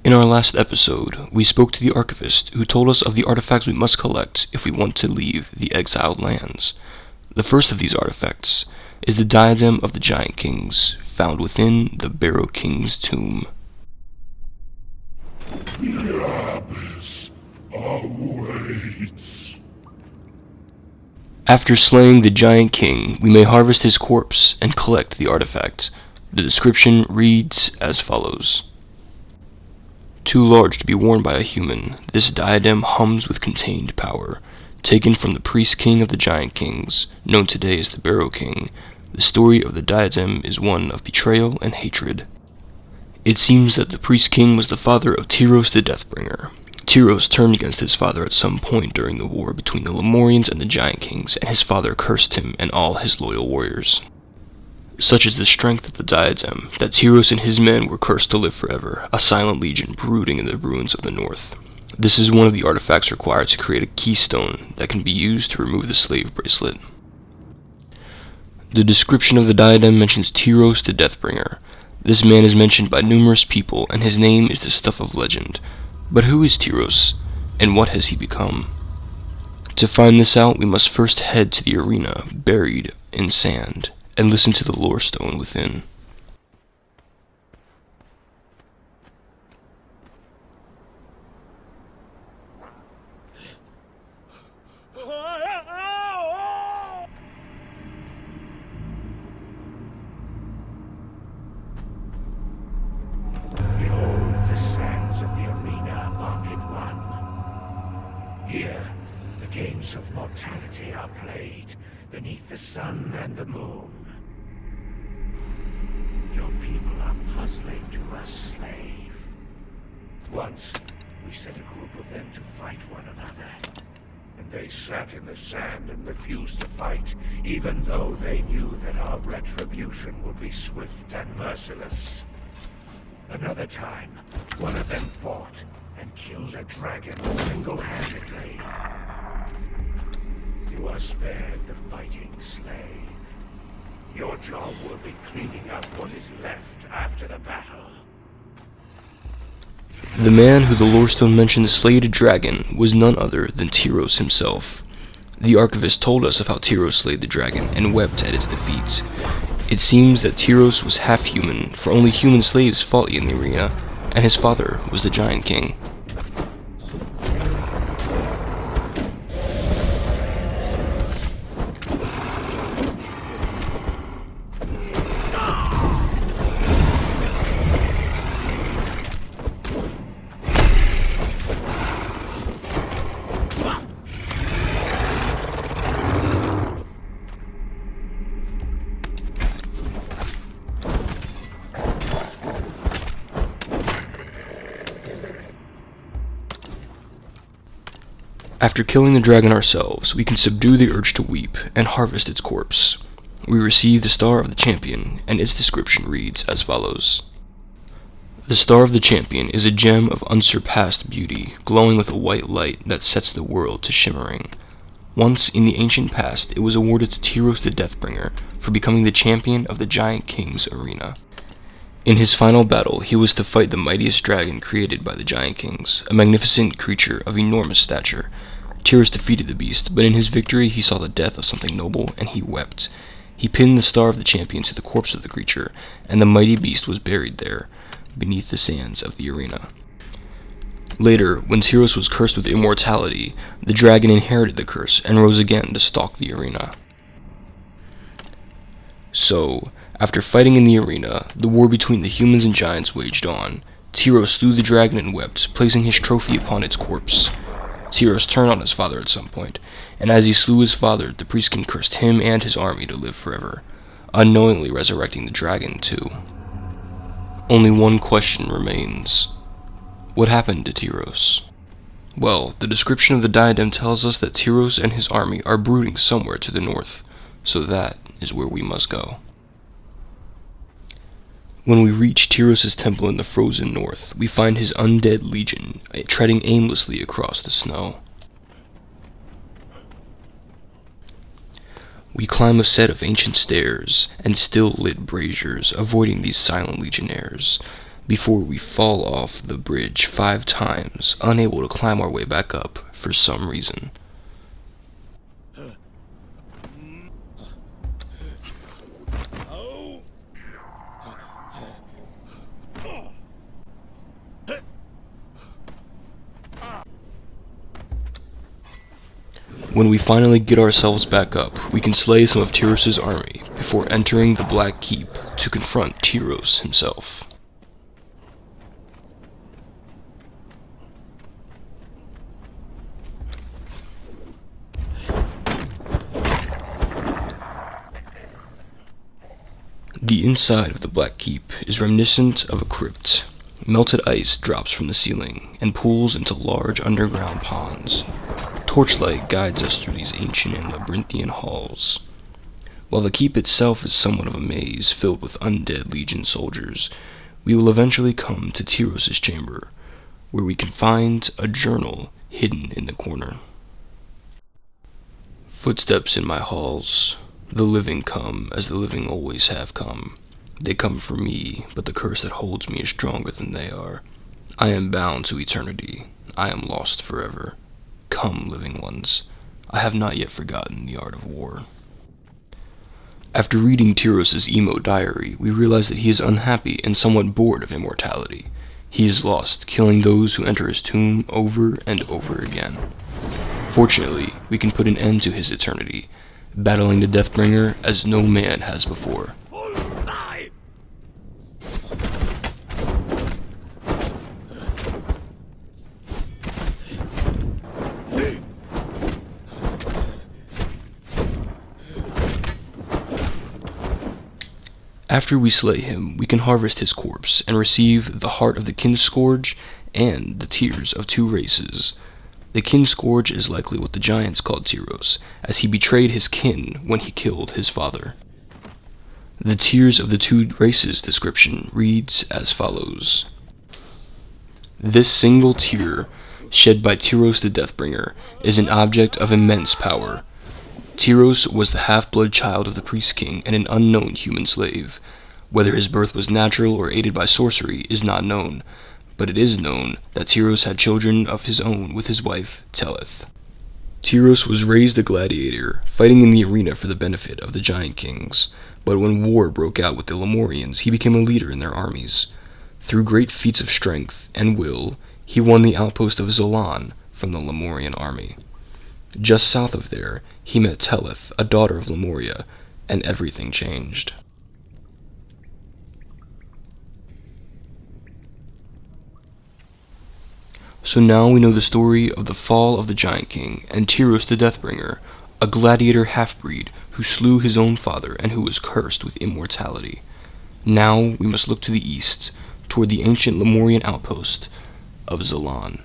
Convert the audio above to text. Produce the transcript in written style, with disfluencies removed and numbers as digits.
In our last episode, we spoke to the archivist who told us of the artifacts we must collect if we want to leave the exiled lands. The first of these artifacts is the diadem of the Giant Kings, found within the Barrow King's tomb. The abyss awaits. After slaying the Giant King, we may harvest his corpse and collect the artifact. The description reads as follows. Too large to be worn by a human, this diadem hums with contained power. Taken from the priest king of the Giant Kings, known today as the Barrow King, the story of the diadem is one of betrayal and hatred. It seems that the priest king was the father of Tyros the Deathbringer. Tyros turned against his father at some point during the war between the Lemurians and the Giant Kings, and his father cursed him and all his loyal warriors. Such is the strength of the diadem, that Tyros and his men were cursed to live forever, a silent legion brooding in the ruins of the north. This is one of the artifacts required to create a keystone that can be used to remove the slave bracelet. The description of the diadem mentions Tyros the Deathbringer. This man is mentioned by numerous people, and his name is the stuff of legend. But who is Tyros, and what has he become? To find this out, we must first head to the arena, buried in sand, and listen to the lore stone within. Behold the sands of the arena, bonded one. Here, the games of mortality are played beneath the sun and the moon. Your people are puzzling to a slave. Once, we set a group of them to fight one another. And they sat in the sand and refused to fight, even though they knew that our retribution would be swift and merciless. Another time, one of them fought and killed a dragon single-handedly. You are spared the fighting, slave. Your job will be cleaning up what is left after the battle. The man who the lore stone mentions slayed a dragon was none other than Tyros himself. The archivist told us of how Tyros slayed the dragon and wept at its defeat. It seems that Tyros was half human, for only human slaves fought in the arena, and his father was the Giant King. After killing the dragon ourselves, we can subdue the urge to weep and harvest its corpse. We receive the Star of the Champion, and its description reads as follows. The Star of the Champion is a gem of unsurpassed beauty, glowing with a white light that sets the world to shimmering. Once, in the ancient past, it was awarded to Tyros the Deathbringer for becoming the champion of the Giant King's arena. In his final battle, he was to fight the mightiest dragon created by the Giant Kings, a magnificent creature of enormous stature. Tyros defeated the beast, but in his victory he saw the death of something noble, and he wept. He pinned the Star of the Champion to the corpse of the creature, and the mighty beast was buried there, beneath the sands of the arena. Later, when Tyros was cursed with immortality, the dragon inherited the curse and rose again to stalk the arena. So, after fighting in the arena, the war between the humans and giants waged on. Tyros slew the dragon and wept, placing his trophy upon its corpse. Tyros turned on his father at some point, and as he slew his father, the priest king cursed him and his army to live forever, unknowingly resurrecting the dragon too. Only one question remains. What happened to Tyros? Well, the description of the diadem tells us that Tyros and his army are brooding somewhere to the north, so that is where we must go. When we reach Tyros' temple in the frozen north, we find his undead legion treading aimlessly across the snow. We climb a set of ancient stairs and still-lit braziers, avoiding these silent legionnaires. before we fall off the bridge 5 times, unable to climb our way back up for some reason. When we finally get ourselves back up, we can slay some of Tyros' army before entering the Black Keep to confront Tyros himself. The inside of the Black Keep is reminiscent of a crypt. Melted ice drops from the ceiling and pools into large underground ponds. Torchlight guides us through these ancient and labyrinthian halls. While the keep itself is somewhat of a maze filled with undead Legion soldiers, we will eventually come to Tyros' chamber, where we can find a journal hidden in the corner. Footsteps in my halls. The living come as the living always have come. They come for me, but the curse that holds me is stronger than they are. I am bound to eternity. I am lost forever. Come, living ones. I have not yet forgotten the art of war. After reading Tyros' emo diary, we realize that he is unhappy and somewhat bored of immortality. He is lost, killing those who enter his tomb over and over again. Fortunately, we can put an end to his eternity, battling the Deathbringer as no man has before. After we slay him, we can harvest his corpse and receive the heart of the Kinscourge and the tears of 2 races. The Kinscourge is likely what the giants called Tyros, as he betrayed his kin when he killed his father. The tears of the 2 races description reads as follows. This single tear, shed by Tyros the Deathbringer, is an object of immense power. Tyros was the half-blood child of the Priest King and an unknown human slave. Whether his birth was natural or aided by sorcery is not known, but it is known that Tyros had children of his own with his wife, Telith. Tyros was raised a gladiator, fighting in the arena for the benefit of the Giant Kings, but when war broke out with the Lemurians, he became a leader in their armies. Through great feats of strength and will, he won the outpost of Zolan from the Lemurian army. Just south of there, he met Telith, a daughter of Lemuria, and everything changed. So now we know the story of the fall of the Giant King and Tyros the Deathbringer, a gladiator half-breed who slew his own father and who was cursed with immortality. Now we must look to the east, toward the ancient Lemurian outpost of Zolan.